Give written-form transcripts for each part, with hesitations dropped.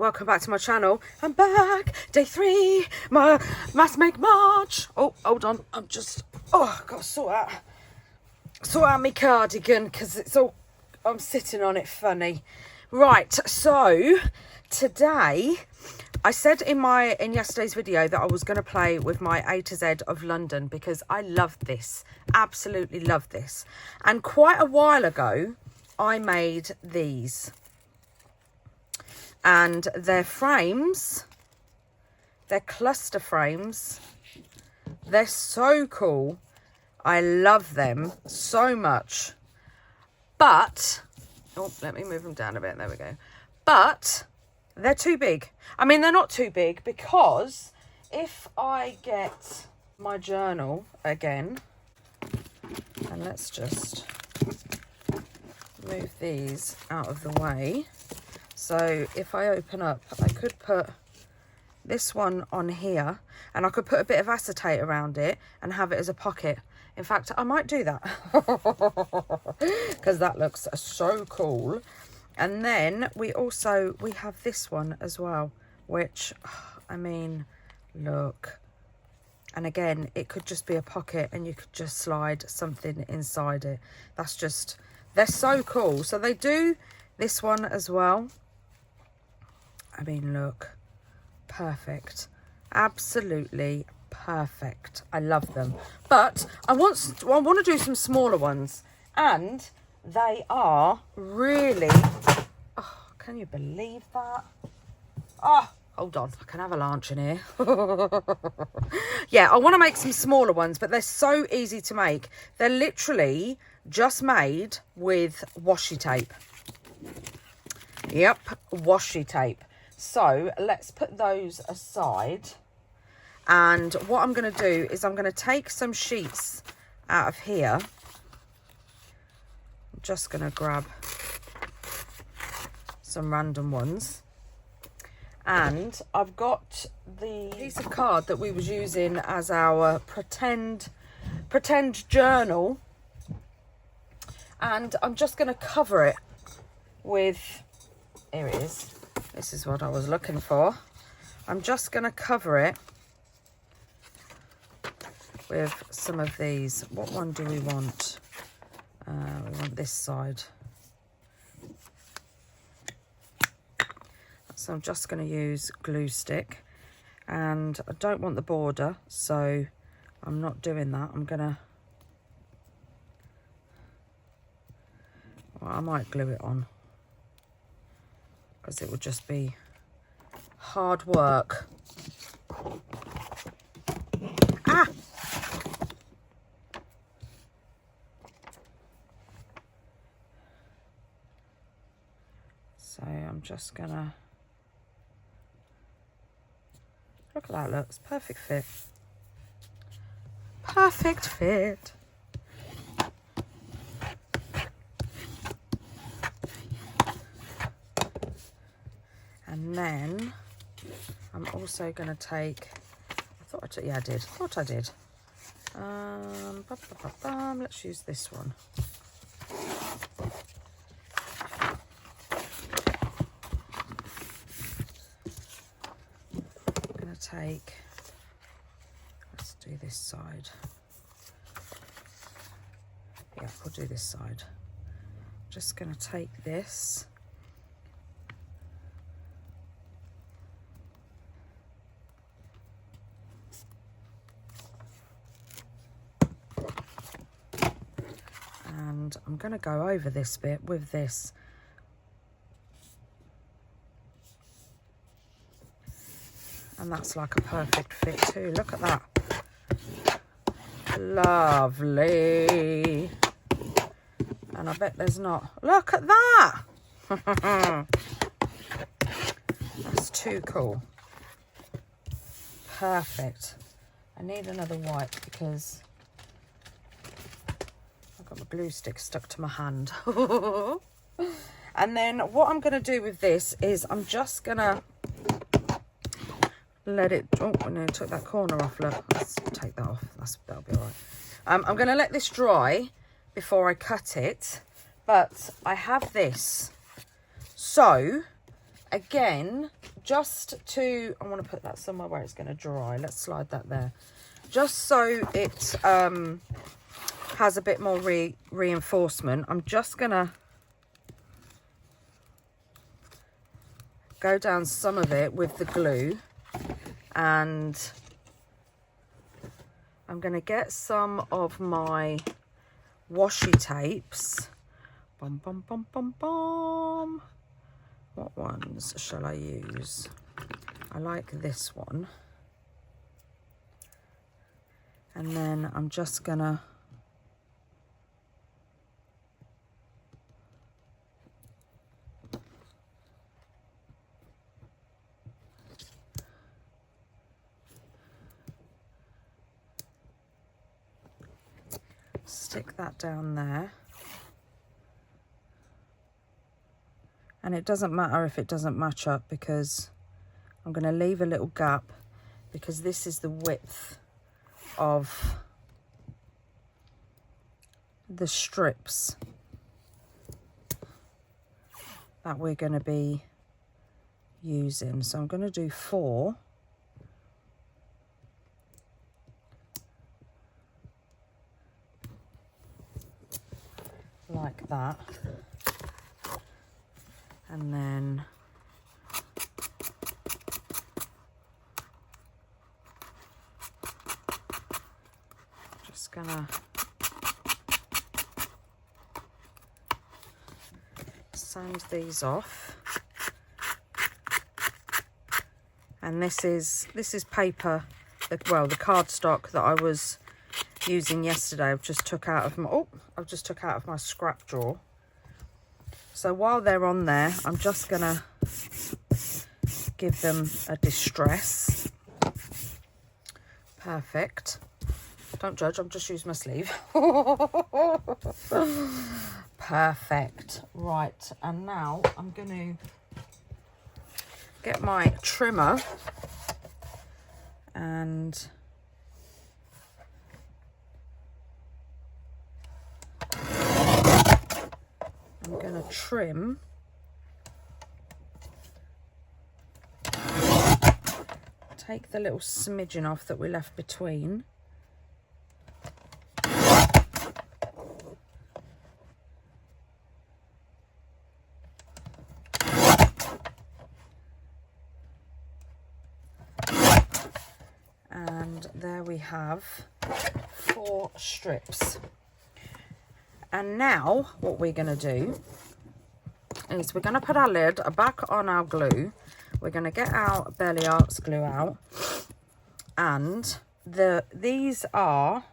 welcome back to my channel. I'm back, day 3, my Mass Make March. Oh, hold on, I've got to sort out my cardigan because it's all, I'm sitting on it funny. Right, so today, I said in yesterday's video that I was going to play with my A to Z of London because I love this, absolutely love this. And quite a while ago, I made these. And they're frames, they're cluster frames, they're so cool. I love them so much. But, oh, let me move them down a bit, there we go. But, they're too big. I mean, they're not too big because if I get my journal again, and let's just move these out of the way. So if I open up, I could put this one on here and I could put a bit of acetate around it and have it as a pocket. In fact, I might do that because that looks so cool. And then we have this one as well, which, I mean, look. And again, it could just be a pocket and you could just slide something inside it. That's just, they're so cool. So they do this one as well. I mean, look, perfect, absolutely perfect. I love them, but I want to do some smaller ones, and they are really. Oh, can you believe that? Oh, hold on, I can avalanche in here. Yeah, I want to make some smaller ones, but they're so easy to make. They're literally just made with washi tape. Yep, washi tape. So let's put those aside. And what I'm going to do is I'm going to take some sheets out of here. I'm just going to grab some random ones. And I've got the piece of card that we was using as our pretend journal. And I'm just going to cover it with, here it is. This is what I was looking for. I'm just going to cover it with some of these. What one do we want? We want this side. So I'm just going to use glue stick. And I don't want the border, so I'm not doing that. I'm going to... Well, I might glue it on, because it would just be hard work. Ah! So I'm just gonna, look at that, looks perfect fit. Perfect fit. And then I'm also going to take, I thought I took, yeah, I did. I thought I did. Let's use this one. I'm going to take, let's do this side. Yeah, we'll do this side. Just going to take this. And I'm going to go over this bit with this. And that's like a perfect fit too. Look at that. Lovely. And I bet there's not. Look at that. That's too cool. Perfect. I need another white because got my glue stick stuck to my hand. And then what I'm going to do with this is I'm just going to let it, oh, no, I took that corner off, look, let's take that off, that'll be all right. I'm going to let this dry before I cut it, but I have this. So, again, just to, I want to put that somewhere where it's going to dry. Let's slide that there. Just so it has a bit more reinforcement, I'm just going to go down some of it with the glue, and I'm going to get some of my washi tapes. Bum, bum, bum, bum, bum. What ones shall I use? I like this one. And then I'm just gonna stick that down there. And it doesn't matter if it doesn't match up, because I'm going to leave a little gap, because this is the width of the strips that we're going to be using. So I'm going to do 4. Like that. And then just gonna sand these off. And this is paper, the cardstock that I was using yesterday. I've just took out of my scrap drawer. So while they're on there, I'm just gonna give them a distress. Perfect. Don't judge, I'm just using my sleeve. Perfect. Right, and now I'm gonna get my trimmer and I'm going to trim take the little smidgen off that we left between. And there we have 4 strips. And now what we're going to do is we're going to put our lid back on our glue. We're going to get our Belly Arts glue out, and these are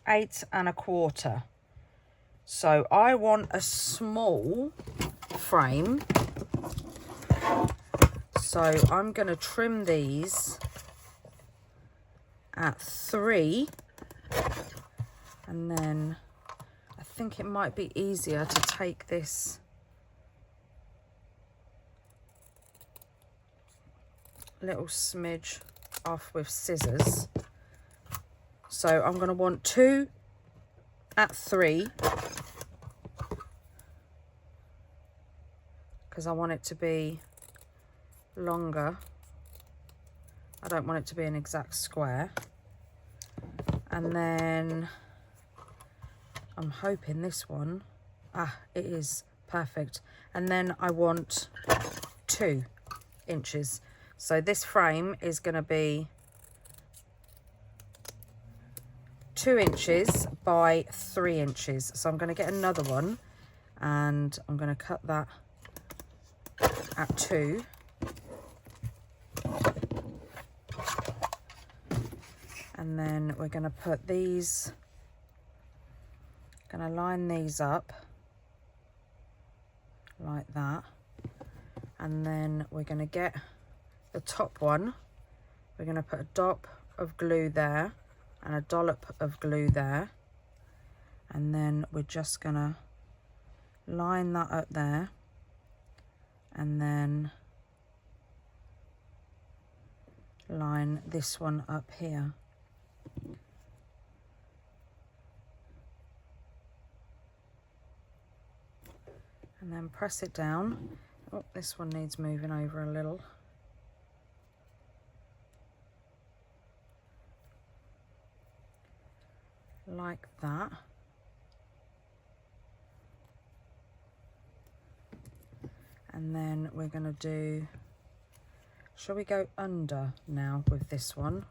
8 1/4. So I want a small frame. So I'm going to trim these at 3. And then I think it might be easier to take this little smidge off with scissors. So I'm going to want 2 at 3, because I want it to be longer. I don't want it to be an exact square. And then I'm hoping this one, it is perfect. And then I want 2 inches. So this frame is going to be 2 inches by 3 inches. So I'm going to get another one, and I'm going to cut that at 2. And then we're going to put these, going to line these up like that. And then we're going to get the top one, we're going to put a dot of glue there and a dollop of glue there, and then we're just going to line that up there, and then line this one up here. And then press it down Oh, this one needs moving over a little. Like that. And then we're going to do, shall we go under now with this one?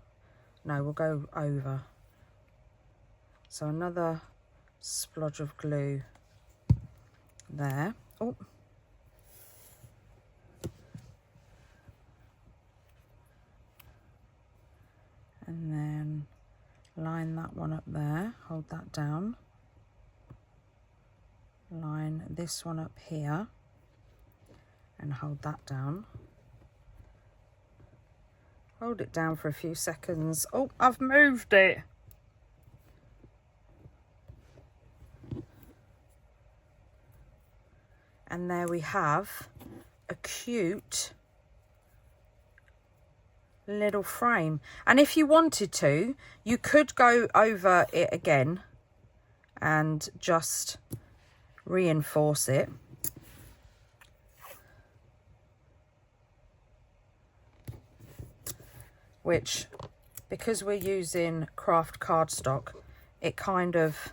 No, we'll go over. So another splodge of glue there. Oh. And then line that one up there, hold that down. Line this one up here and hold that down. Hold it down for a few seconds. Oh, I've moved it. And there we have a cute little frame. And if you wanted to, you could go over it again and just reinforce it. Which, because we're using craft cardstock, it kind of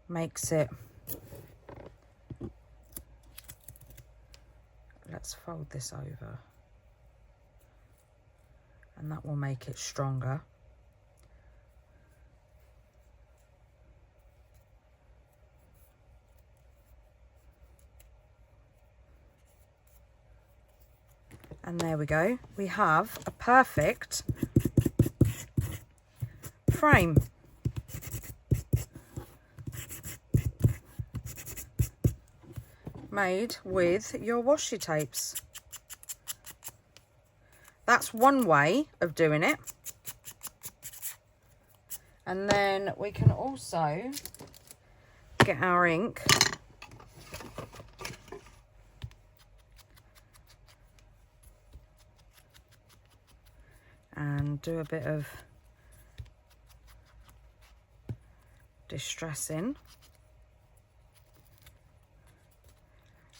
makes it. Let's fold this over, and that will make it stronger. And there we go. We have a perfect frame. Made with your washi tapes. That's one way of doing it. And then we can also get our ink and do a bit of distressing.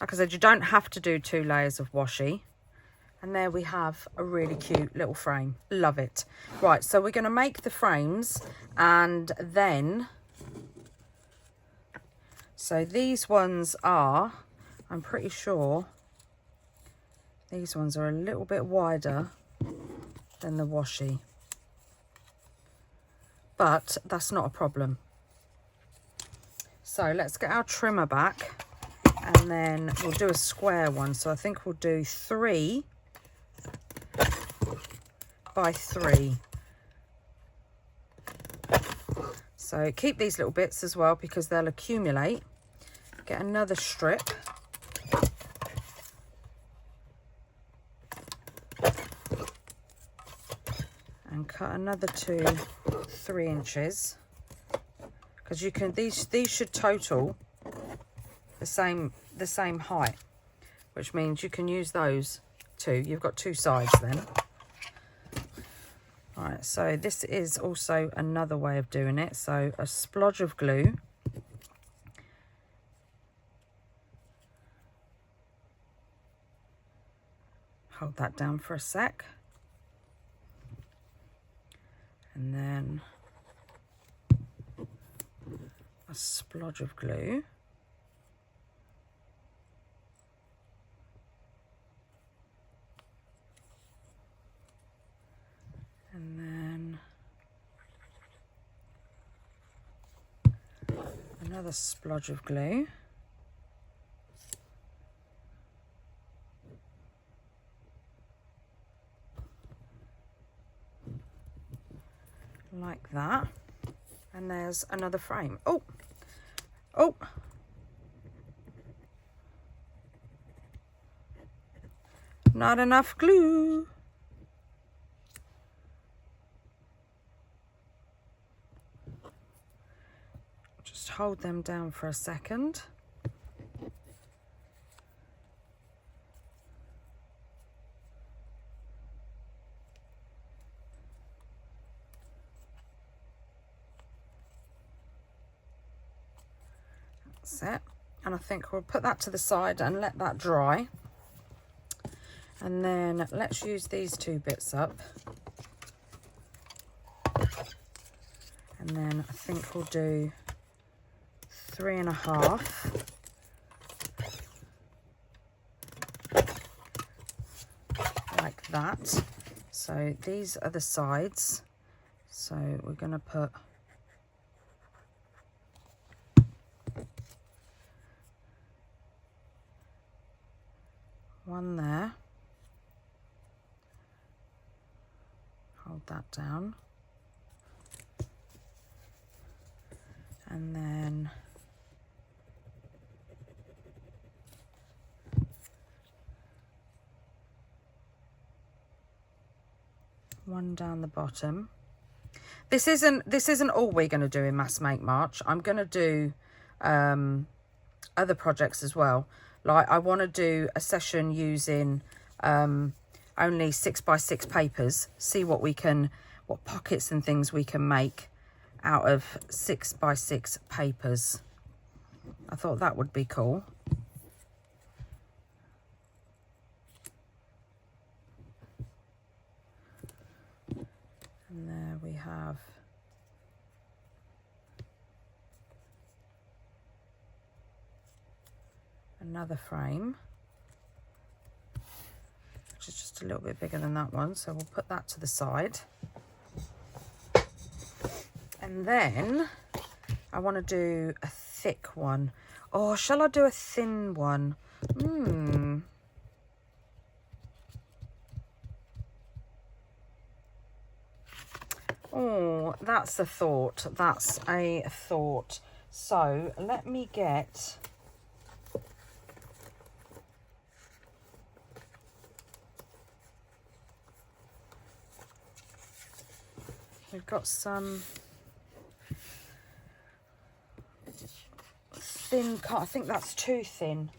Like I said, you don't have to do 2 layers of washi. And there we have a really cute little frame. Love it. Right, so we're going to make the frames, and then, so these ones are, I'm pretty sure these ones are a little bit wider than the washi, but that's not a problem. So let's get our trimmer back, and then we'll do a square one. So I think we'll do 3 by 3. So keep these little bits as well because they'll accumulate. Get another strip. And cut another 2 3 inches, because you can, these should total the same height, which means you can use those 2. You've got 2 sides then. All right, so this is also another way of doing it. So a splodge of glue, hold that down for a sec, and then a splodge of glue, and then another splodge of glue, like that, and there's another frame. Oh, not enough glue. Just hold them down for a second. That's it. And I think we'll put that to the side and let that dry. And then let's use these two bits up. And then I think we'll do 3.5. Like that. So these are the sides. So we're going to put one there. Hold that down. And then one down the bottom. This isn't all we're going to do in Mass Make March. I'm going to do other projects as well. Like I want to do a session using only 6x6 papers. See what pockets and things we can make out of 6x6 papers. I thought that would be cool. And there we have another frame, which is just a little bit bigger than that one, so we'll put that to the side. And then I want to do a thick one. Or shall I do a thin one? Oh, that's a thought. That's a thought. So let me get... We've got some thin cut. I think that's too thin,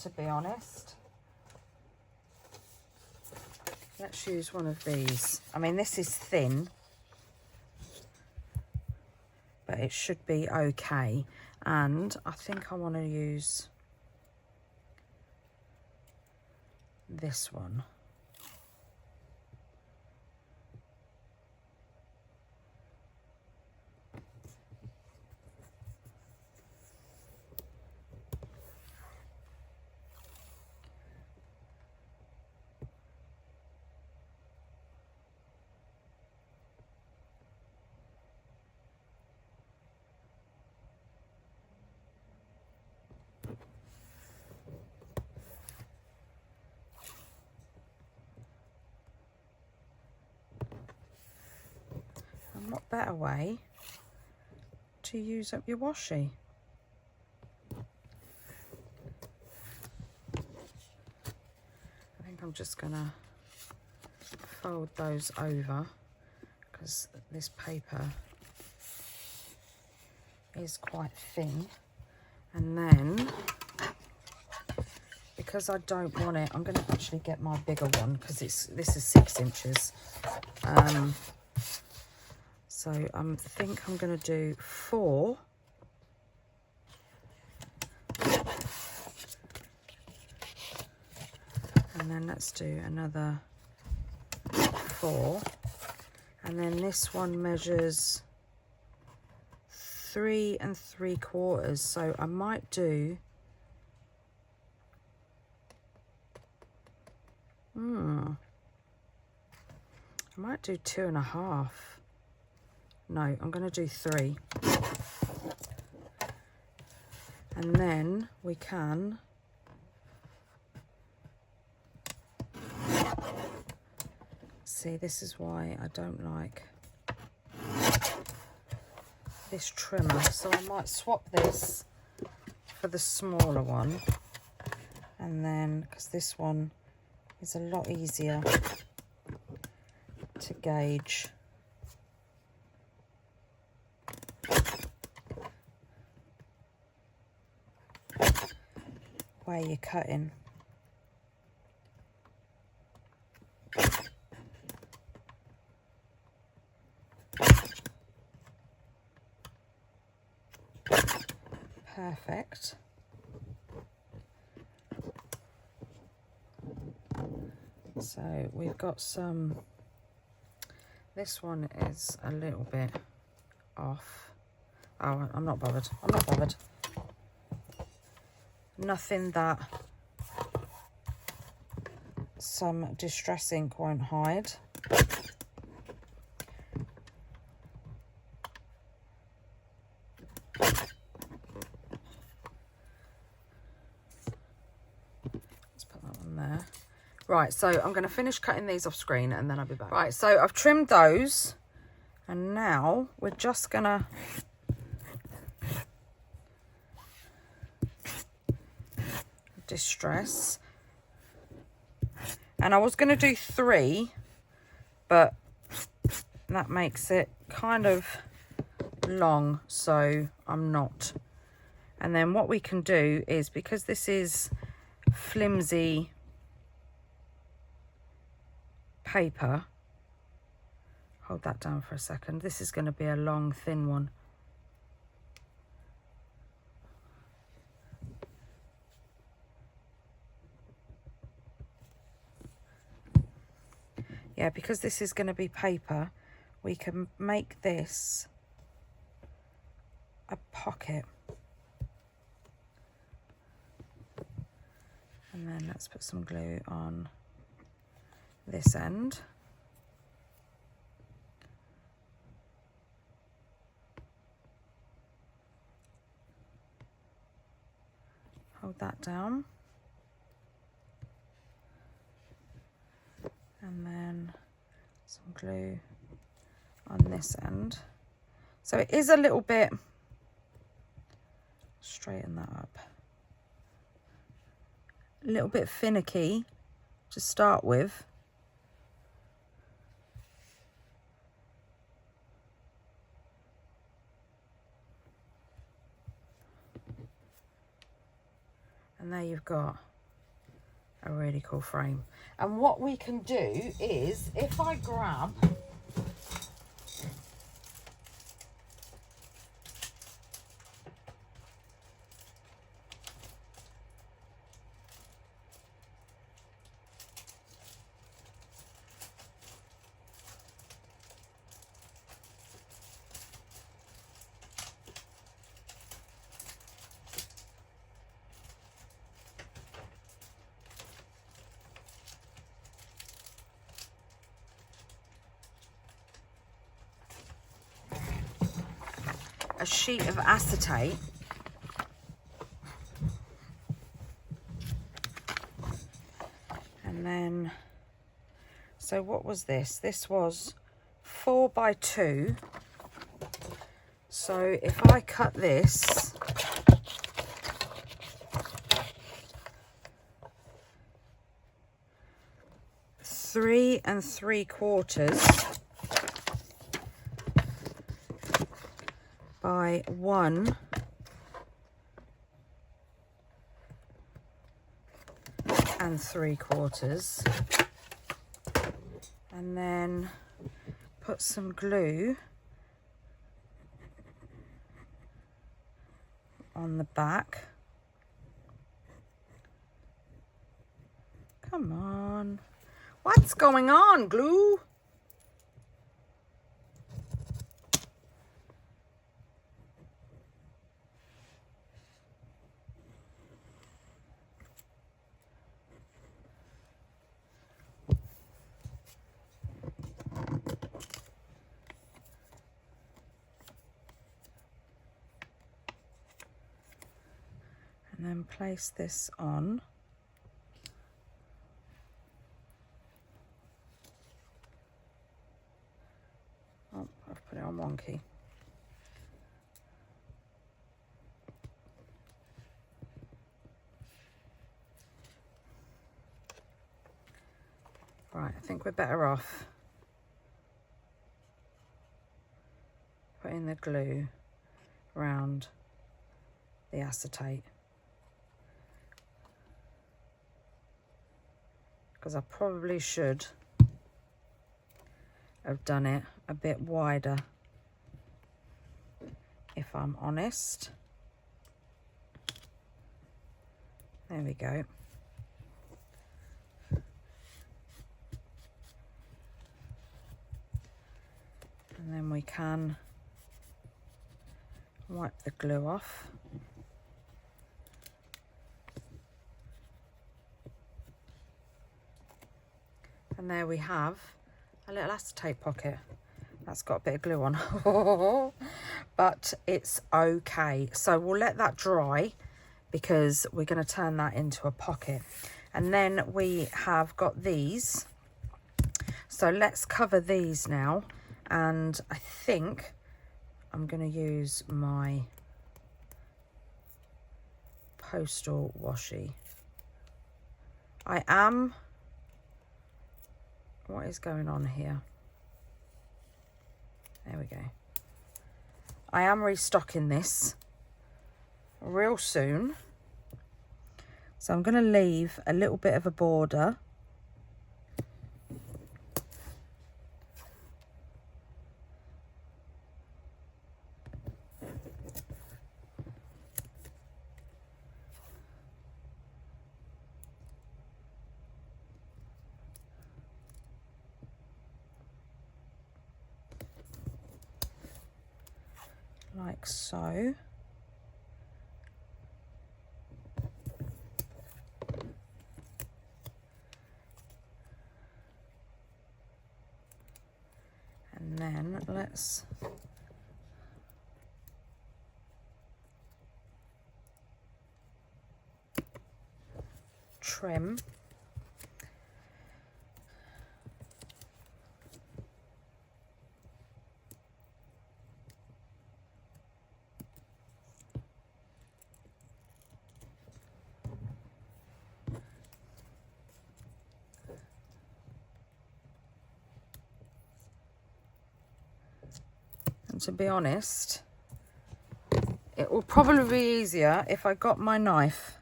to be honest. Let's use one of these. I mean, this is thin, but it should be okay. And I think I want to use this one. And what better way to use up your washi? I think I'm just gonna fold those over because this paper is quite thin. And then, because I don't want it, I'm going to actually get my bigger one because this is 6 inches. So I think I'm going to do 4. And then let's do another 4. And then this one measures 3 3/4. So I might do... I might do 2.5. No, I'm going to do 3. And then we can see, this is why I don't like this trimmer. So I might swap this for the smaller one. And then, because this one is a lot easier to gauge. Where you're cutting. perfect. So we've got some, this one is a little bit off. Oh, I'm not bothered. I'm not bothered. Nothing that some distress ink won't hide. Right, so I'm going to finish cutting these off screen and then I'll be back. Right, so I've trimmed those and now we're just going to distress. And I was going to do 3, but that makes it kind of long, so I'm not. And then what we can do is, because this is flimsy paper, hold that down for a second, this is going to be a long thin one. Yeah, because this is going to be paper, we can make this a pocket. And then let's put some glue on this end. Hold that down. And then some glue on this end. So it is a little bit, straighten that up, a little bit finicky to start with. And there you've got a really cool frame. And what we can do is, if I grab a sheet of acetate, and then, so what was this? This was 4 by 2. So if I cut this, three and 3/4 by 1 and 3/4, and then put some glue on the back. Come on, what's going on, glue? And then place this on. Oh, I've put it on wonky. Right, I think we're better off putting the glue around the acetate, because I probably should have done it a bit wider, if I'm honest. There we go. And then we can wipe the glue off. And there we have a little acetate pocket. That's got a bit of glue on, but it's okay. So we'll let that dry because we're going to turn that into a pocket. And then we have got these. So let's cover these now. And I think I'm going to use my postal washi. What is going on here? There we go. I am restocking this real soon. So I'm going to leave a little bit of a border. Like so. And then let's trim. And to be honest, it will probably be easier if I got my knife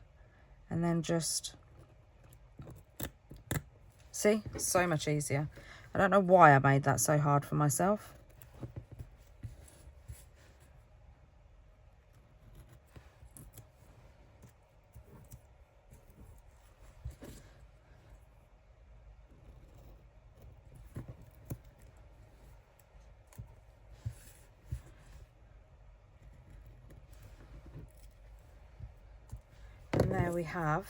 and then just, see, so much easier. I don't know why I made that so hard for myself. There we have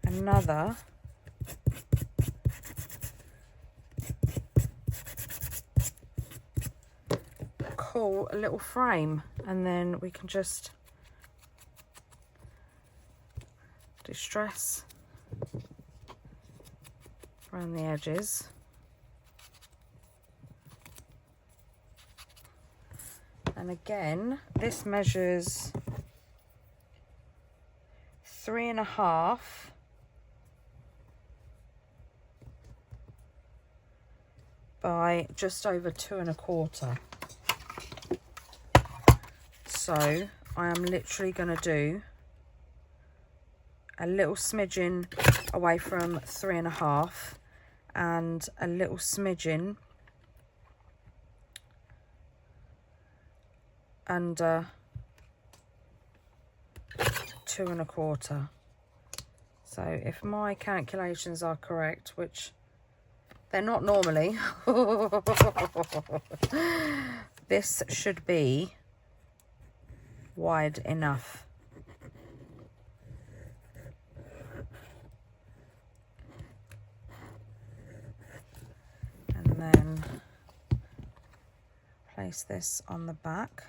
another cool little frame, and then we can just distress around the edges. And again, this measures 3.5 by just over 2.25. So I am literally going to do a little smidgen away from 3.5 and a little smidgen under 2.25. So if my calculations are correct, which they're not normally, this should be wide enough. And then place this on the back.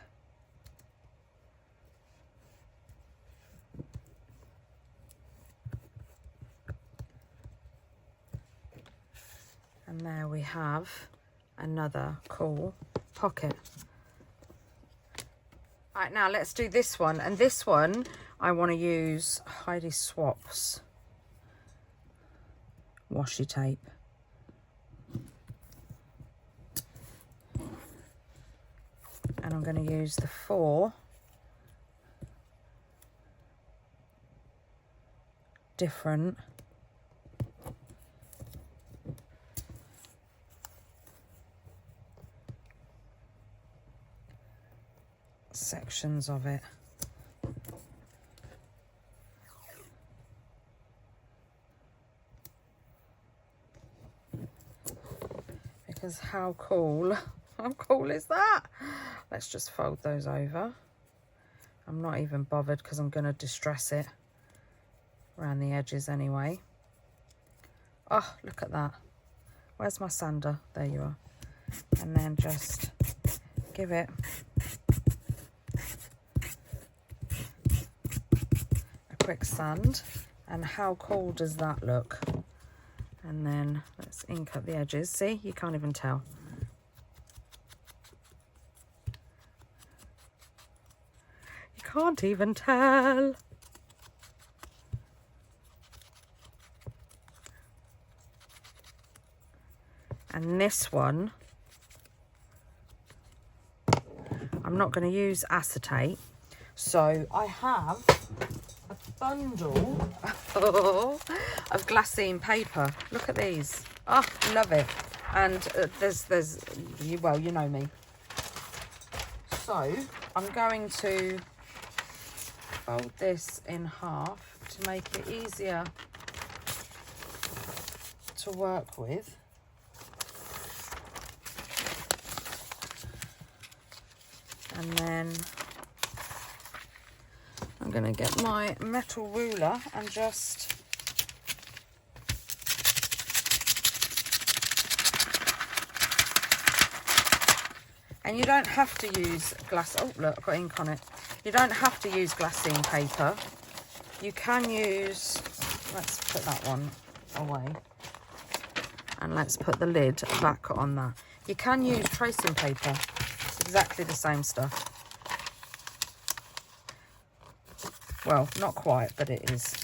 And there we have another cool pocket. Right, now let's do this one. And this one, I want to use Heidi Swapp's washi tape. And I'm going to use the 4 different sections of it. because how cool is that? Let's just fold those over. I'm not even bothered because I'm going to distress it around the edges anyway. Oh, look at that. Where's my sander? There you are. And then just give it a quick sand. And how cool does that look? And then let's ink up the edges. See, you can't even tell. You can't even tell. And this one, I'm not going to use acetate. So I have a bundle of glassine paper. Look at these. Oh, love it. And there's well, you know me. So I'm going to fold this in half to make it easier to work with. And then I'm going to get my metal ruler and just and you don't have to use glass. Oh, look, I've got ink on it. You don't have to use glassine paper. You can use, let's put that one away. And let's put the lid back on that. You can use tracing paper. It's exactly the same stuff. Well, not quite, but it is.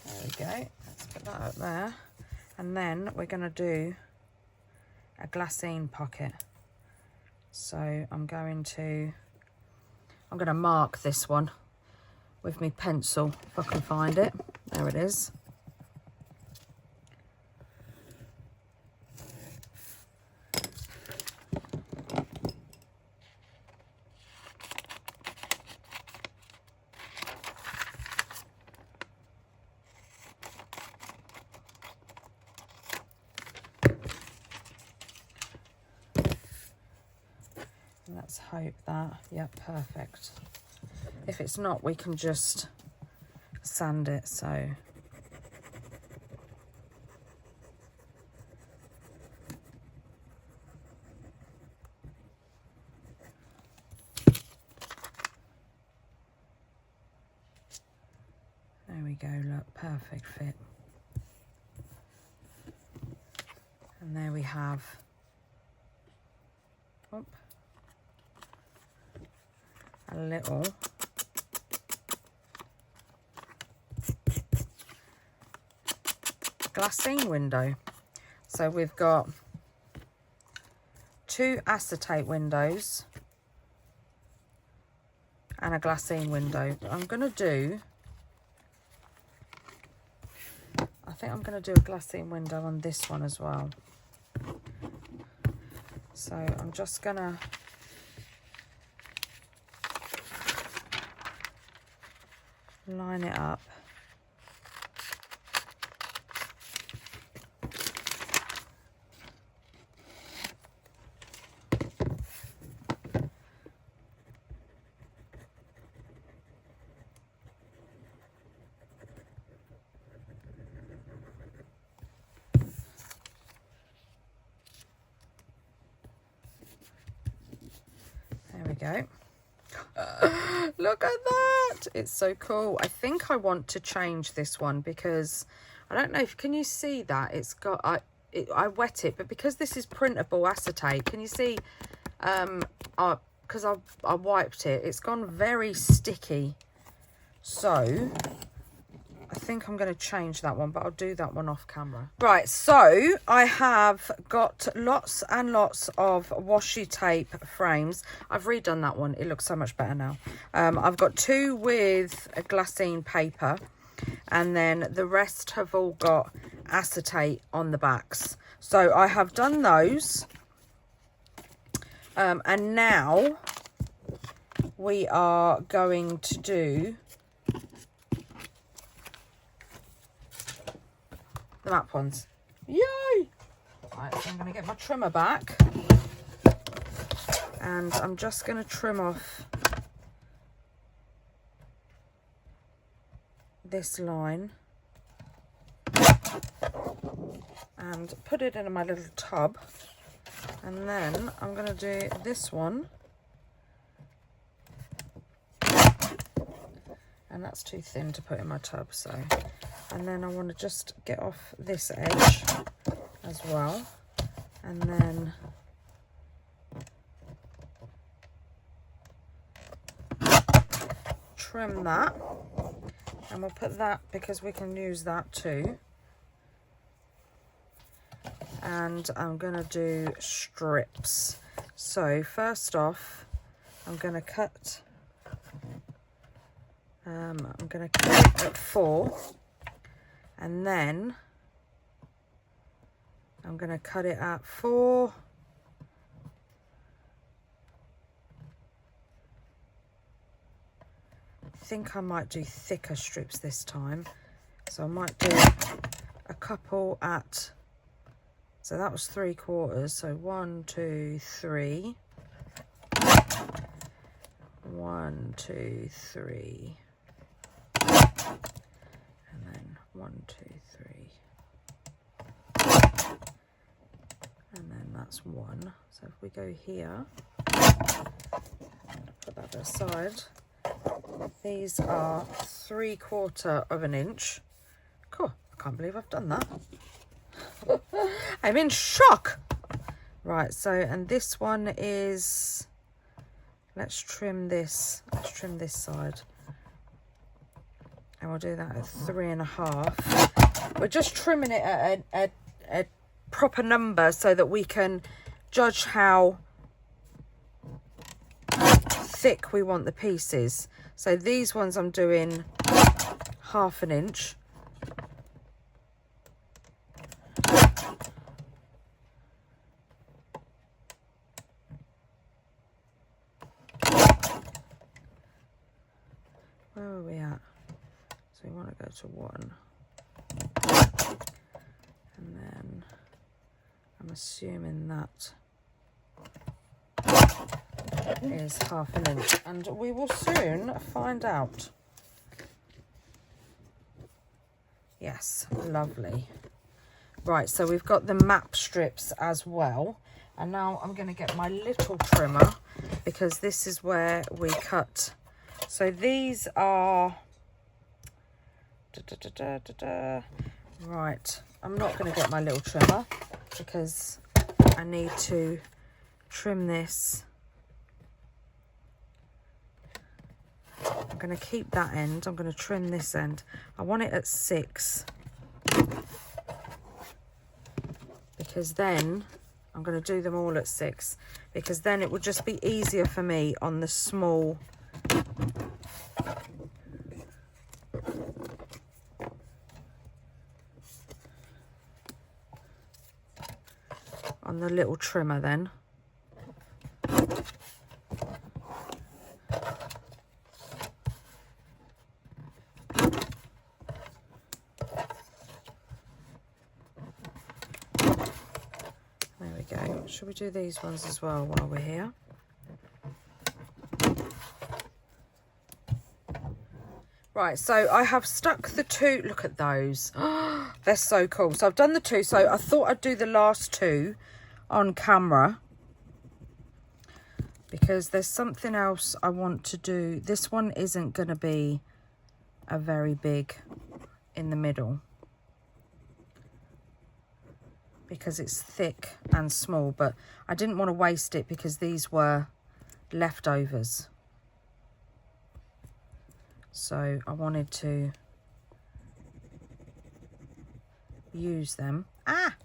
There we go. Let's put that up there. And then we're going to do a glassine pocket. So I'm going to mark this one with my pencil if I can find it. There it is. Let's hope that, yep, perfect. If it's not, we can just sand it, so. There we go, look, perfect fit. And there we have, oh, a little glassine window. So we've got 2 acetate windows and a glassine window. I'm going to do, I think I'm going to do a glassine window on this one as well. So I'm just going to line it up. There we go. Look at that, it's so cool. I think I want to change this one because I don't know if, can you see that it's got, I wet it, but because this is printable acetate, can you see, because I wiped it, it's gone very sticky. So I think I'm going to change that one, but I'll do that one off camera. Right, so I have got lots and lots of washi tape frames. I've redone that one. It looks so much better now. I've got 2 with a glassine paper, and then the rest have all got acetate on the backs. So I have done those. And now we are going to do the matte ones. Yay! Right, so I'm going to get my trimmer back. And I'm just going to trim off this line and put it in my little tub. And then I'm going to do this one. And that's too thin to put in my tub, so. And then I want to just get off this edge as well. And then trim that. And we'll put that because we can use that too. And I'm going to do strips. So first off, I'm going to cut. I'm going to cut at 4, and then I'm going to cut it at 4. I think I might do thicker strips this time, so I might do a couple at, so that was 3/4, so 1, 2, 3, 1, 2, 3. And then 1, 2, 3. And then that's 1. So if we go here, put that aside. These are 3/4 of an inch. Cool. I can't believe I've done that. I'm in shock. Right, so, and this one is, let's trim this. Let's trim this side. And we'll do that at 3.5. We're just trimming it at a proper number so that we can judge how thick we want the pieces. So these ones I'm doing 1/2 inch. Where are we at? So we want to go to 1. And then I'm assuming that is 1/2 inch. And we will soon find out. Yes, lovely. Right, so we've got the map strips as well. And now I'm going to get my little trimmer because this is where we cut. So these are... Right, I'm not going to get my little trimmer because I need to trim this. I'm going to keep that end. I'm going to trim this end. I want it at 6 because then I'm going to do them all at 6 because then it will just be easier for me on the small. On the little trimmer then. There we go. Should we do these ones as well while we're here? Right, so I have stuck the 2. Look at those. They're so cool. So I've done the 2. So I thought I'd do the last 2 on camera because there's something else I want to do. This one isn't going to be a very big in the middle because it's thick and small, but I didn't want to waste it because these were leftovers. So I wanted to use them. Ah!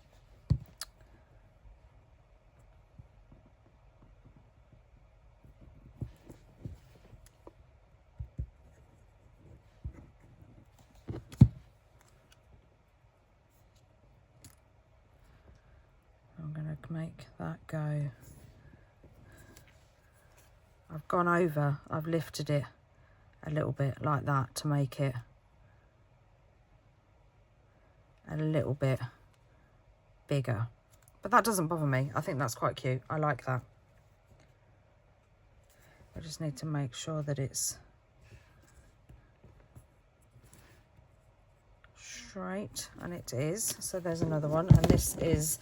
I'm going to make that go I've gone over, I've lifted it a little bit like that to make it a little bit bigger. But that doesn't bother me. I think that's quite cute. I like that. I just need to make sure that it's straight, and it is. So there's another one, and this is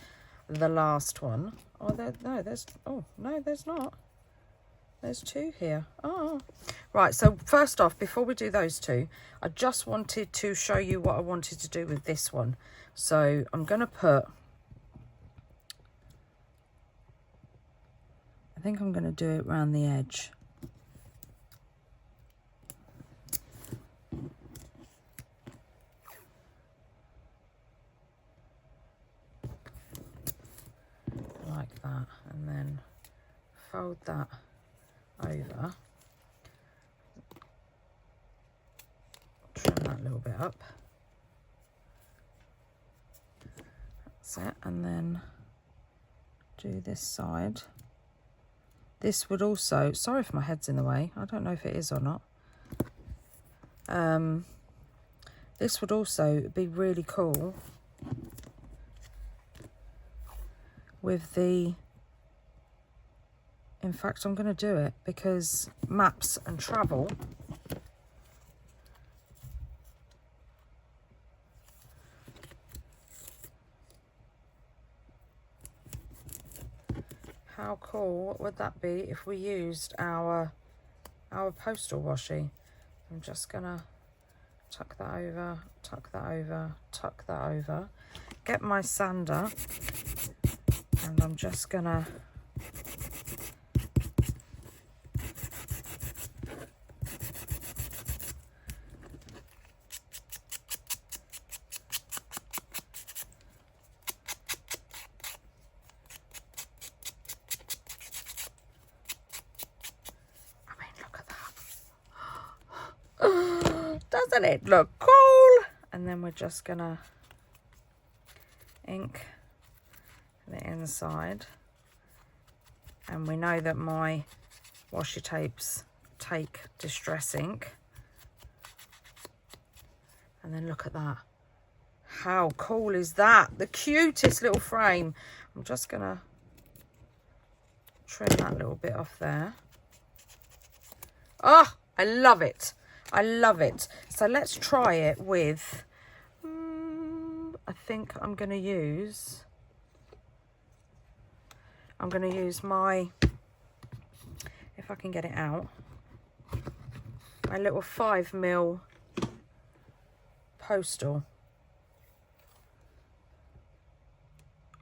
the last one. Oh, no, there's not. There's two here. Oh, right. So first off, before we do those two, I just wanted to show you what I wanted to do with this one. So I'm going to put, I think I'm going to do it around the edge. Like that, and then fold that over, trim that little bit up, that's it, and then do this side. This would also, sorry if my head's in the way, I don't know if it is or not, this would also be really cool with the, in fact I'm going to do it because maps and travel, how cool would that be if we used our postal washi? I'm just gonna tuck that over, tuck that over, tuck that over, get my sander, and I'm just gonna doesn't it look cool? And then we're just gonna ink the inside, and we know that my washi tapes take distress ink, and then look at that. How cool is that? The cutest little frame. I'm just gonna trim that little bit off there. Oh, I love it. I love it. So let's try it with, I think I'm going to use my, if I can get it out, my little 5mm postal.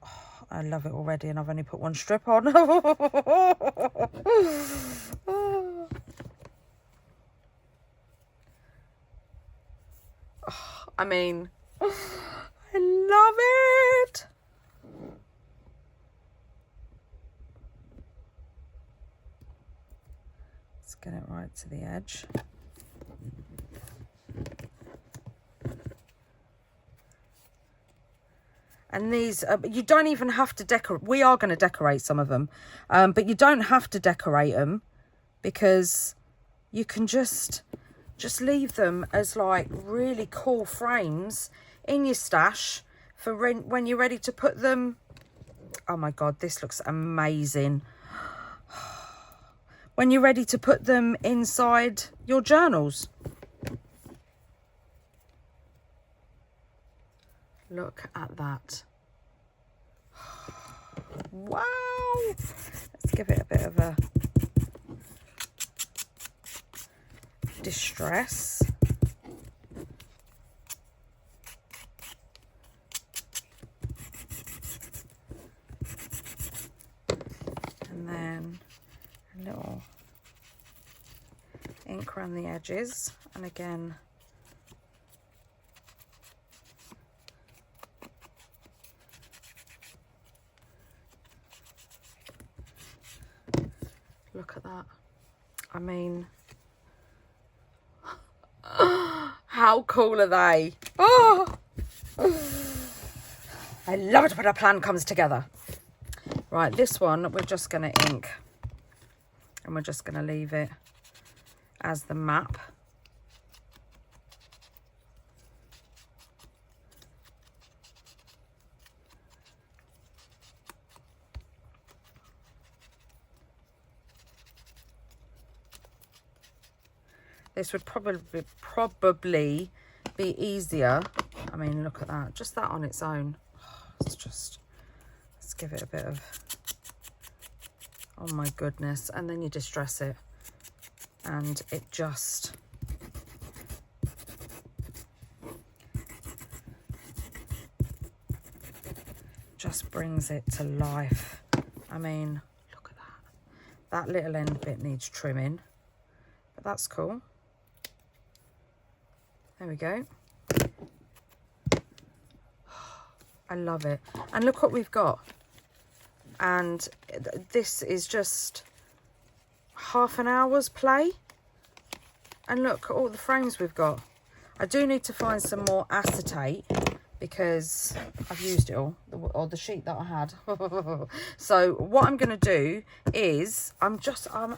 Oh, I love it already, and I've only put one strip on. I mean, I love it. Let's get it right to the edge. And these, you don't even have to decorate. We are going to decorate some of them, but you don't have to decorate them because you can just leave them as like really cool frames in your stash for when you're ready to put them. Oh my God, this looks amazing. When you're ready to put them inside your journals. Look at that. Wow. Let's give it a bit of a distress. And then a little ink around the edges, and again look at that. I mean, how cool are they? Oh, I love it when a plan comes together. Right, this one we're just going to ink And we're just going to leave it as the map. This would probably be easier. I mean, look at that. Just that on its own. It's just, let's give it a bit of, oh my goodness. And then you distress it. And it just, brings it to life. I mean, look at that. That little end bit needs trimming. But that's cool. There we go. I love it. And look what we've got. And this is just half an hour's play. And look at all the frames we've got. I do need to find some more acetate because I've used it all, or the sheet that I had. So what I'm going to do is, I'm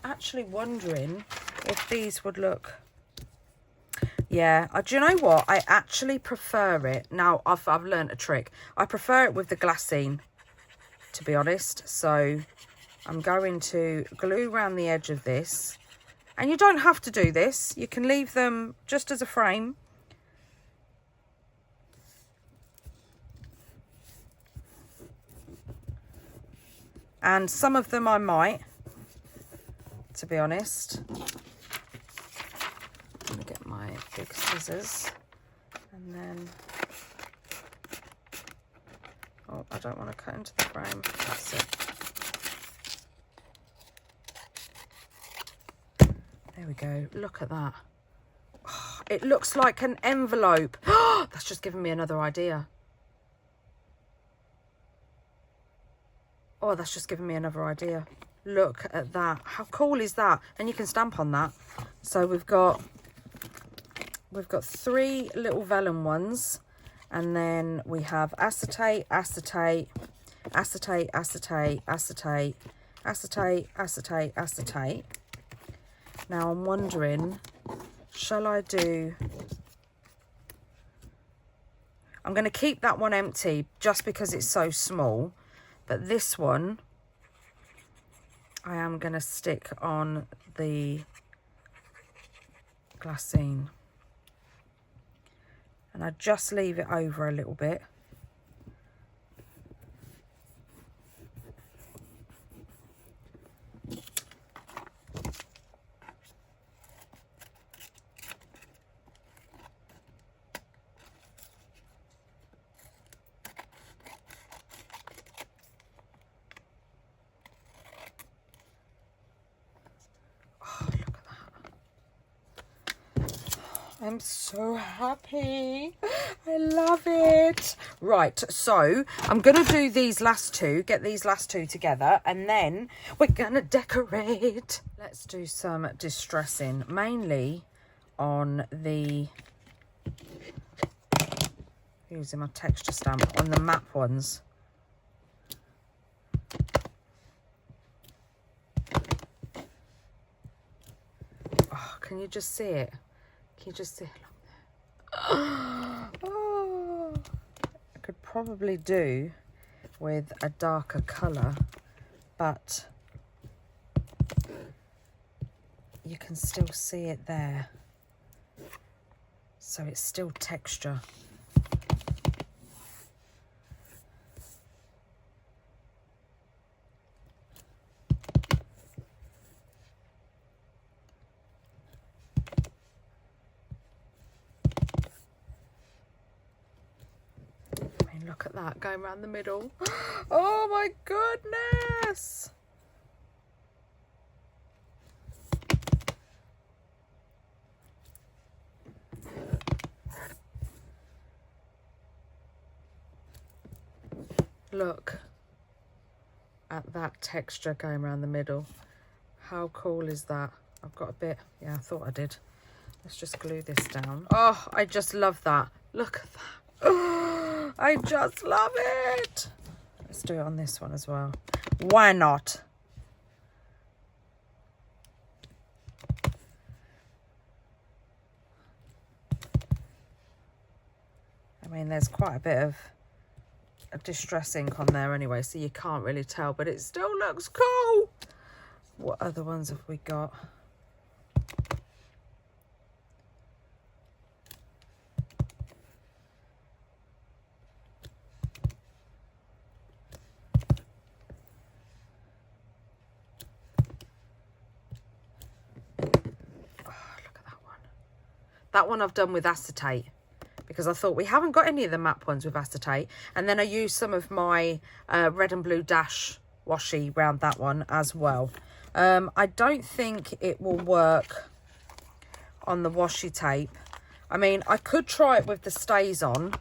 actually wondering if these would look. Yeah, do you know what? I actually prefer it. Now, I've learned a trick. I prefer it with the glassine, to be honest. So I'm going to glue around the edge of this. And you don't have to do this. You can leave them just as a frame. And some of them I might, to be honest. I'm going to get my big scissors. And then, oh, I don't want to cut into the frame. That's it. There we go. Look at that. Oh, it looks like an envelope. Oh, that's just given me another idea. Oh, that's just given me another idea. Look at that. How cool is that? And you can stamp on that. So we've got 3 little vellum ones. And then we have acetate, acetate, acetate, acetate, acetate, acetate, acetate, acetate. Now I'm wondering, shall I do... I'm going to keep that one empty just because it's so small. But this one, I am going to stick on the glassine. And I just leave it over a little bit. I'm so happy. I love it. Right, so I'm going to do these last two, get these last two together, and then we're going to decorate. Let's do some distressing, mainly on the, using my texture stamp, on the map ones. Oh, can you just see it? Can you just see it along there? Oh, I could probably do with a darker colour, but you can still see it there. So it's still texture. Look at that, going around the middle. Oh my goodness! Look at that texture going around the middle. How cool is that? I've got a bit, yeah, I thought I did. Let's just glue this down. Oh, I just love that. Look at that. Oh, I just love it. Let's do it on this one as well. Why not? mean, there's quite a bit of a distress ink on there anyway, so you can't really tell, but it still looks cool. What other ones have we got? That one I've done with acetate, because I thought we haven't got any of the matte ones with acetate. And then I used some of my red and blue dash washi around that one as well. I don't think it will work on the washi tape. I mean, I could try it with the stays on.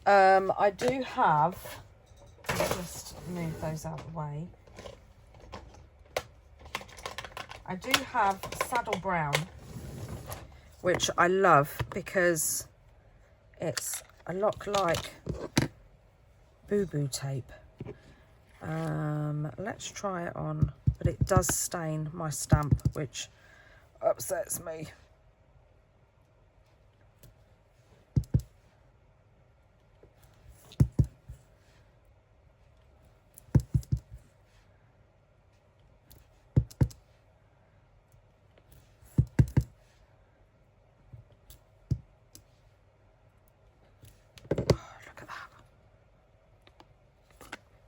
I do have, let's just move those out of the way. I do have Saddle Brown, which I love because it's a lot like Boo Boo tape. Let's try it on, but it does stain my stamp, which upsets me.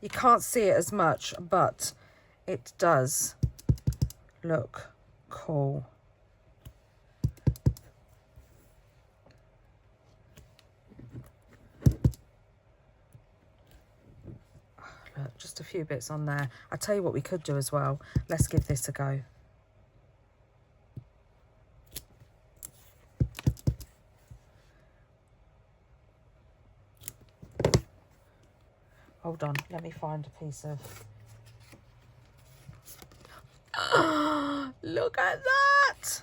You can't see it as much, but it does look cool. Look, just a few bits on there. I'll tell you what we could do as well. Let's give this a go. Hold on, let me find a piece of... Look at that!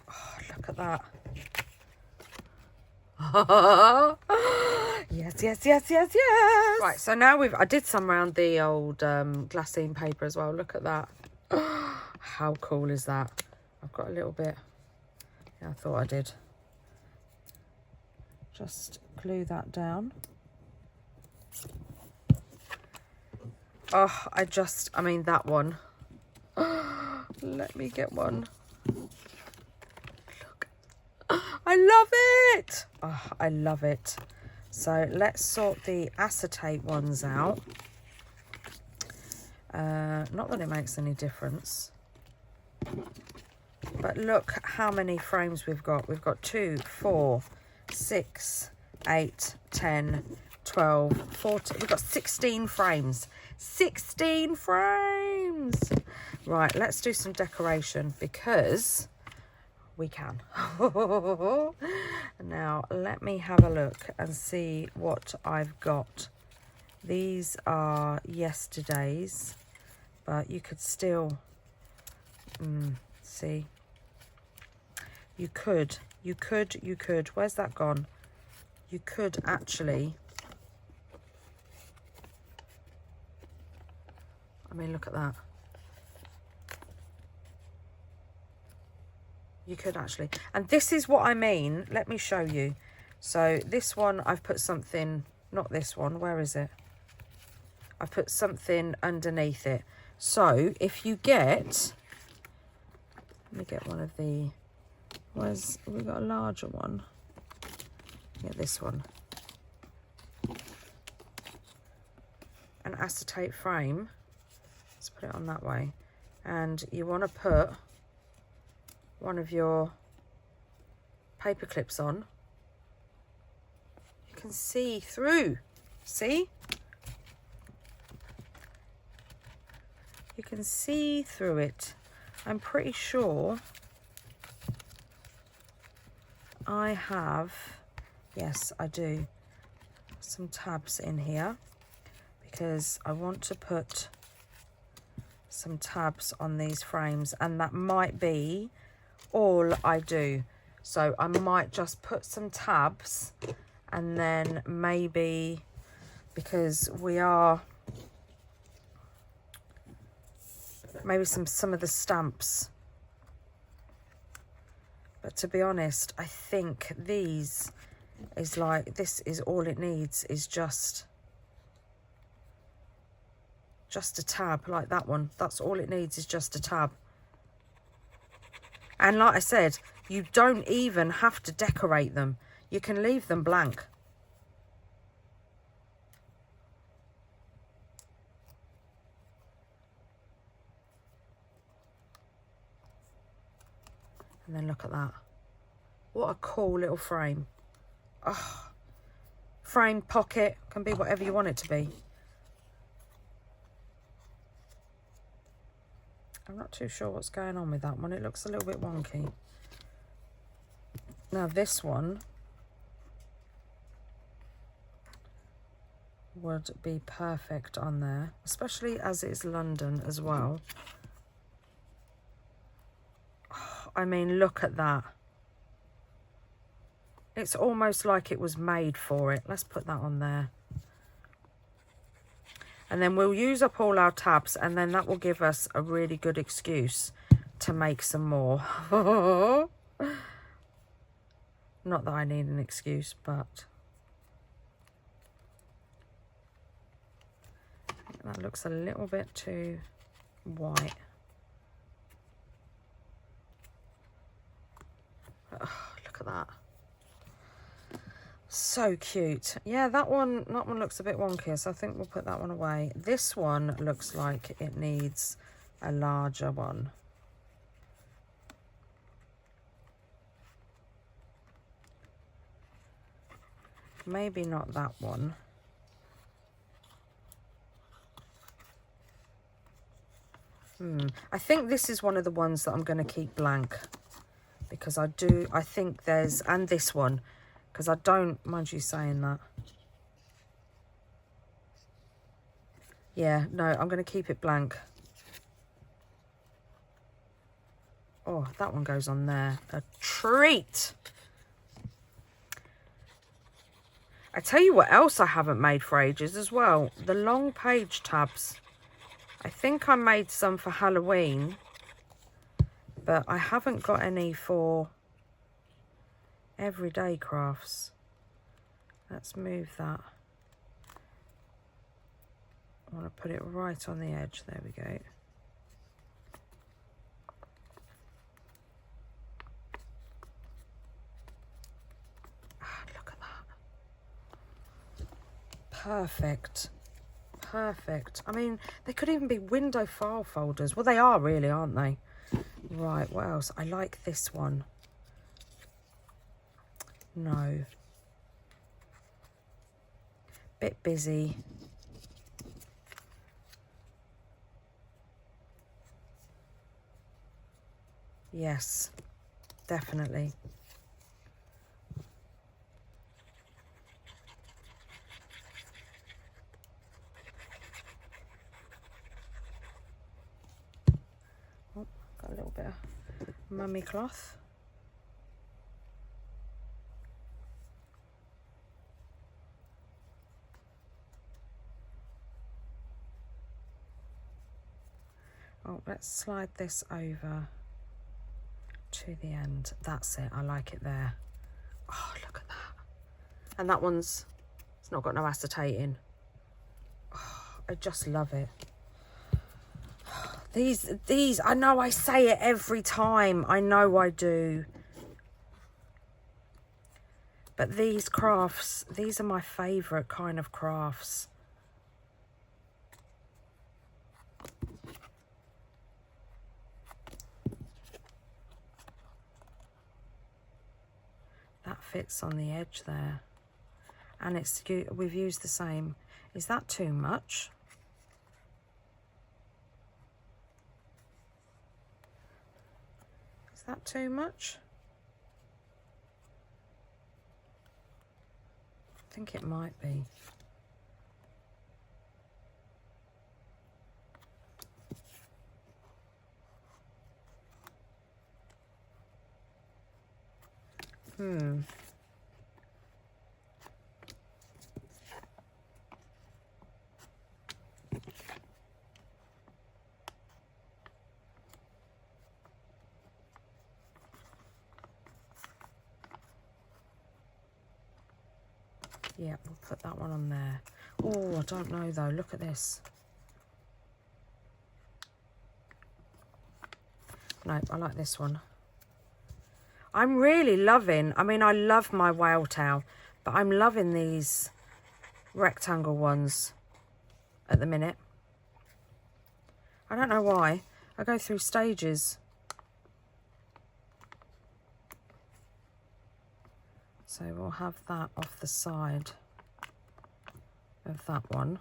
Oh, look at that. Yes, yes, yes, yes, yes. Right, so now I did some around the old glassine paper as well. Look at that. How cool is that? I've got a little bit. Yeah, I thought I did. Just glue that down. Oh, I mean, that one. Let me get one. Look. I love it. Oh, I love it. So let's sort the acetate ones out. Not that it makes any difference. But look how many frames we've got. We've got 2, 4, 6, 8, 10, 12, 14. We've got 16 frames. 16 frames! Right, let's do some decoration because we can. Now, let me have a look and see what I've got. These are yesterday's, but you could still see. You could. Where's that gone? You could actually. I mean, look at that. You could actually. And this is what I mean. Let me show you. So this one, I've put something, not this one. Where is it? I've put something underneath it. So if you get, let me get one of the, we've got a larger one. Get this one. An acetate frame. Let's put it on that way. And you want to put one of your paper clips on. You can see through. See? You can see through it. I'm pretty sure I have, yes, I do, some tabs in here because I want to put some tabs on these frames, and that might be all I do. So I might just put some tabs and then maybe because we are maybe some of the stamps. But to be honest, I think these is like, this is all it needs, is just a tab like that one. That's all it needs, is just a tab. And like I said, you don't even have to decorate them. You can leave them blank. And then look at that. What a cool little frame. Oh, frame, pocket, can be whatever you want it to be. I'm not too sure what's going on with that one. It looks a little bit wonky. Now this one would be perfect on there, especially as it's London as well. Oh, I mean, look at that. It's almost like it was made for it. Let's put that on there. And then we'll use up all our tabs, and then that will give us a really good excuse to make some more. Not that I need an excuse, but that looks a little bit too white. Oh, look at that. So cute. Yeah, that one looks a bit wonky, so I think we'll put that one away. This one looks like it needs a larger one. Maybe not that one. I think this is one of the ones that I'm going to keep blank, because I think there's, and this one, because I don't mind you saying that. Yeah, no, I'm going to keep it blank. Oh, that one goes on there. A treat. I tell you what else I haven't made for ages as well. The long page tabs. I think I made some for Halloween, but I haven't got any for everyday crafts. Let's move that. I want to put it right on the edge. There we go. Look at that. Perfect. Perfect. I mean, they could even be window file folders. Well, they are really, aren't they? Right, what else? I like this one. No. Bit busy. Yes, definitely. Oh, got a little bit of mummy cloth. Oh, let's slide this over to the end. That's it. I like it there. Oh, look at that. And that one's, it's not got no acetate in. Oh, I just love it. These, I know I say it every time. I know I do. But these crafts, these are my favourite kind of crafts. That fits on the edge there. And it's, we've used the same. Is that too much? Is that too much? I think it might be. Yeah, we'll put that one on there. Oh, I don't know though. Look at this. No, I like this one. I'm really loving, I mean, I love my whale tail, but I'm loving these rectangle ones at the minute. I don't know why. I go through stages. So we'll have that off the side of that one.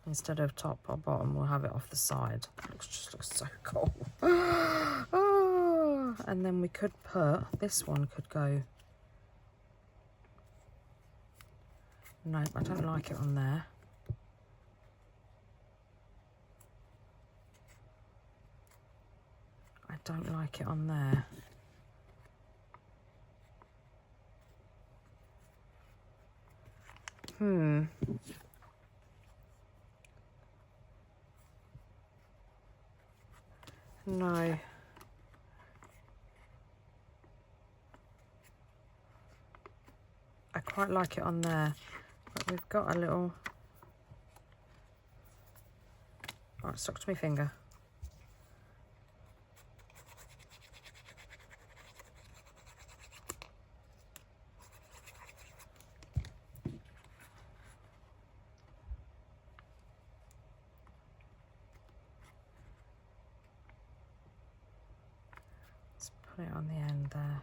Instead of top or bottom, we'll have it off the side. It just looks so cool. Oh, and then we could put, this one could go. No, I don't like it on there. I don't like it on there. No. I quite like it on there, but we've got a little... Oh, it stuck to my finger. Let's put it on the end there.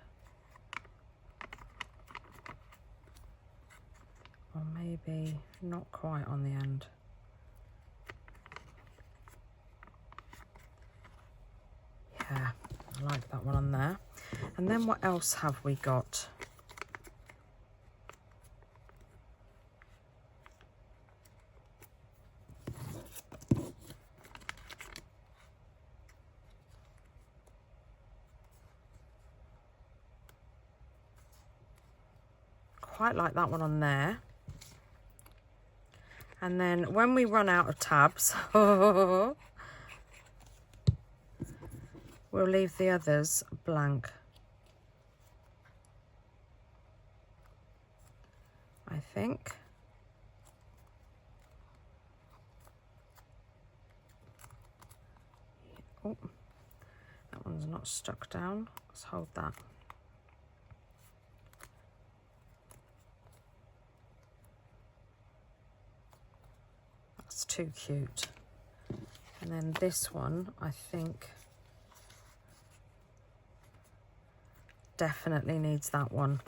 Or maybe not quite on the end. Yeah, I like that one on there. And then what else have we got? Quite like that one on there. And then when we run out of tabs, we'll leave the others blank. I think. Oh, that one's not stuck down. Let's hold that. That's too cute. And then this one, I think, definitely needs that one.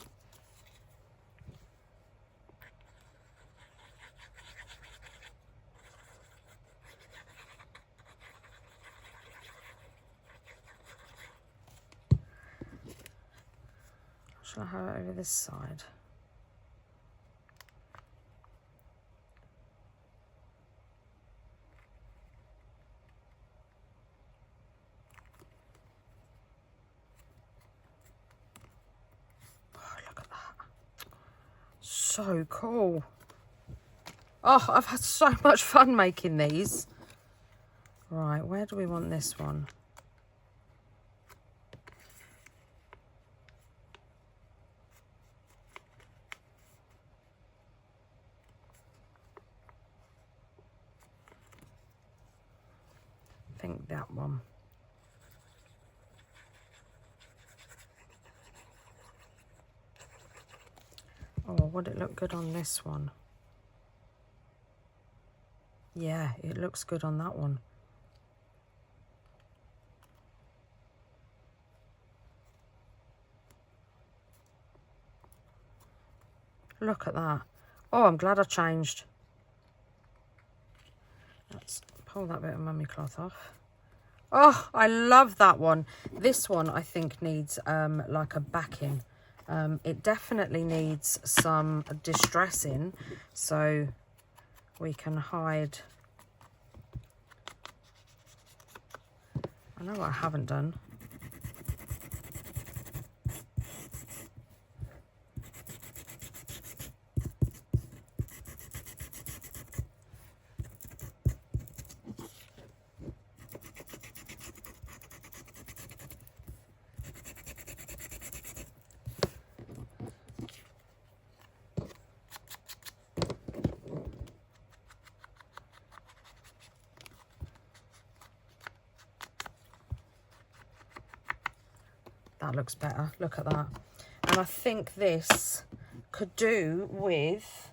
Shall I have it over this side? So cool. Oh, I've had so much fun making these. Right, where do we want this one? I think that one. Oh, would it look good on this one? Yeah, it looks good on that one. Look at that. Oh, I'm glad I changed. Let's pull that bit of mummy cloth off. Oh, I love that one. This one I think needs like a backing. It definitely needs some distressing so we can hide. I know what I haven't done. That looks better. Look at that. And I think this could do with,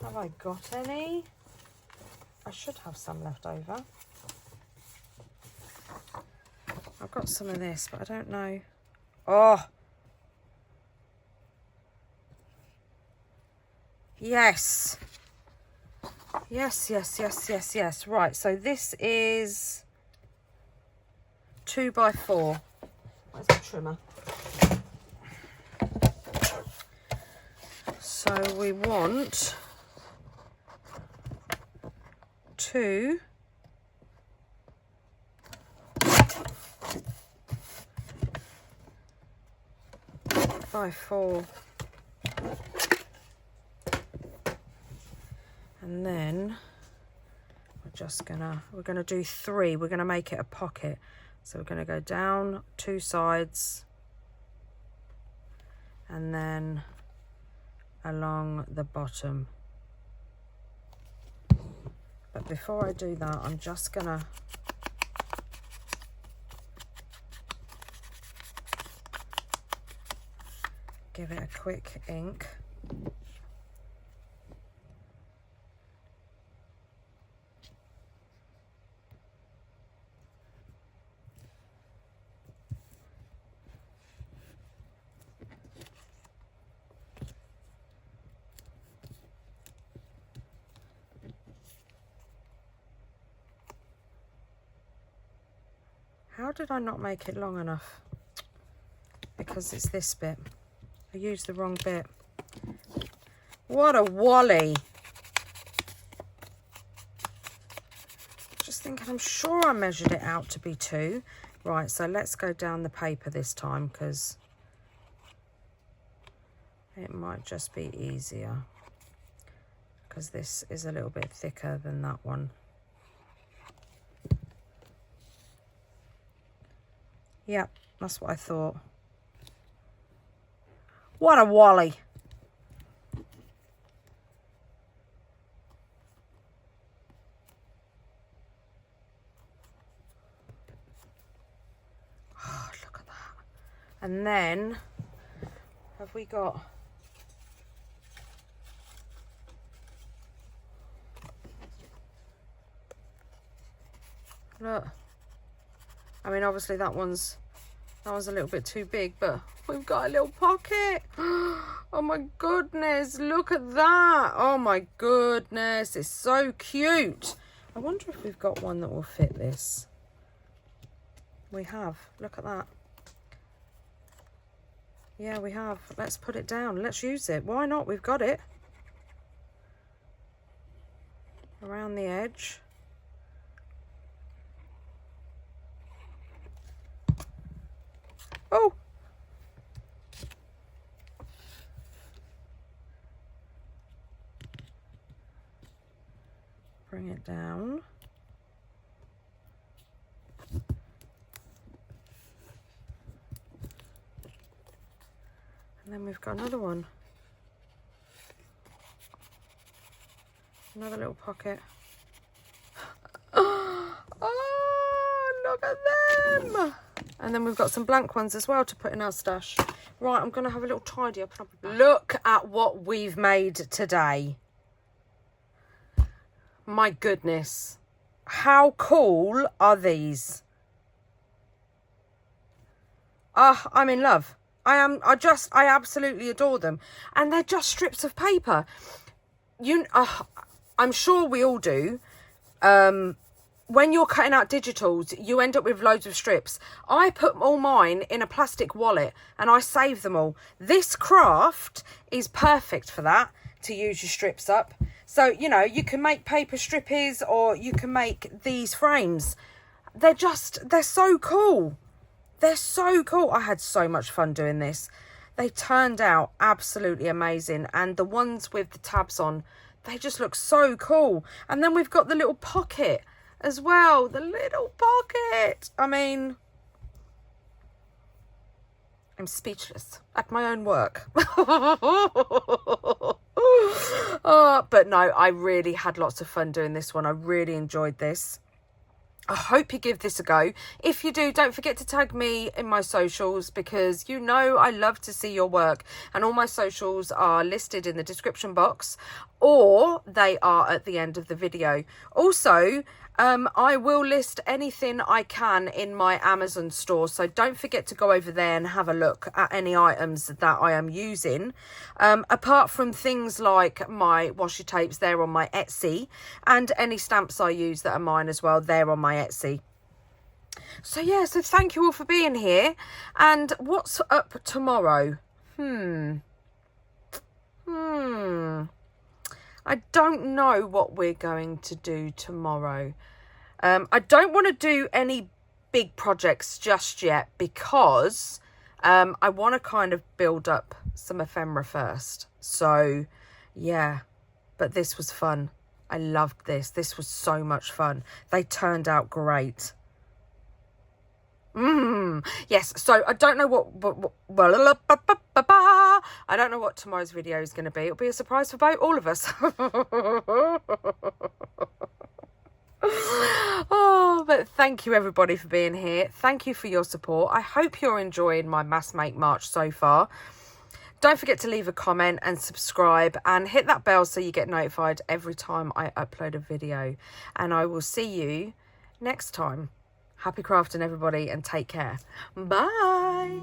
have I got any? I should have some left over. I've got some of this, but I don't know. Oh, yes. Yes, yes, yes, yes, yes. Right, so this is 2x4. Where's the trimmer? So we want 2 by 4, and then we're gonna do 3. We're gonna make it a pocket, so we're gonna go down 2 sides and then along the bottom. But before I do that, I'm just gonna give it a quick ink. How did I not make it long enough? Because it's this bit. I used the wrong bit. What a wally. Just thinking, I'm sure I measured it out to be 2. Right, so let's go down the paper this time, because it might just be easier. Because this is a little bit thicker than that one. Yep, that's what I thought. What a wally. Oh, look at that. And then, have we got... Look. I mean, obviously that one's a little bit too big, but we've got a little pocket. Oh my goodness, look at that. Oh my goodness, it's so cute. I wonder if we've got one that will fit this. We have. Look at that. Yeah, we have. Let's put it down. Let's use it. Why not? We've got it. Around the edge. Oh! Bring it down. And then we've got another one. Another little pocket. Oh, look at them! And then we've got some blank ones as well to put in our stash. Right, I'm going to have a little tidy up. Look at what we've made today. My goodness. How cool are these? I'm in love. I absolutely adore them. And they're just strips of paper. I'm sure we all do. When you're cutting out digitals, you end up with loads of strips. I put all mine in a plastic wallet and I save them all. This craft is perfect for that, to use your strips up. So, you know, you can make paper strippies or you can make these frames. They're so cool. They're so cool. I had so much fun doing this. They turned out absolutely amazing. And the ones with the tabs on, they just look so cool. And then we've got the little pocket as well, the little pocket. I mean, I'm speechless at my own work. Oh, but no, I really had lots of fun doing this one. I really enjoyed this. I hope you give this a go. If you do, don't forget to tag me in my socials, because you know I love to see your work, and all my socials are listed in the description box, or they are at the end of the video. Also, I will list anything I can in my Amazon store, so don't forget to go over there and have a look at any items that I am using. Apart from things like my washi tapes, they're on my Etsy, and any stamps I use that are mine as well, they're on my Etsy. So yeah, so thank you all for being here. And what's up tomorrow? I don't know what we're going to do tomorrow. I don't want to do any big projects just yet, because I want to kind of build up some ephemera first. So yeah, but this was fun. I loved this. This was so much fun. They turned out great. Yes, so I don't know I don't know what tomorrow's video is going to be. It'll be a surprise for all of us. Oh, but thank you everybody for being here. Thank you for your support. I hope you're enjoying my mass make March so far. Don't forget to leave a comment and subscribe, and hit that bell so you get notified every time I upload a video. And I will see you next time. Happy crafting, everybody, and take care. Bye.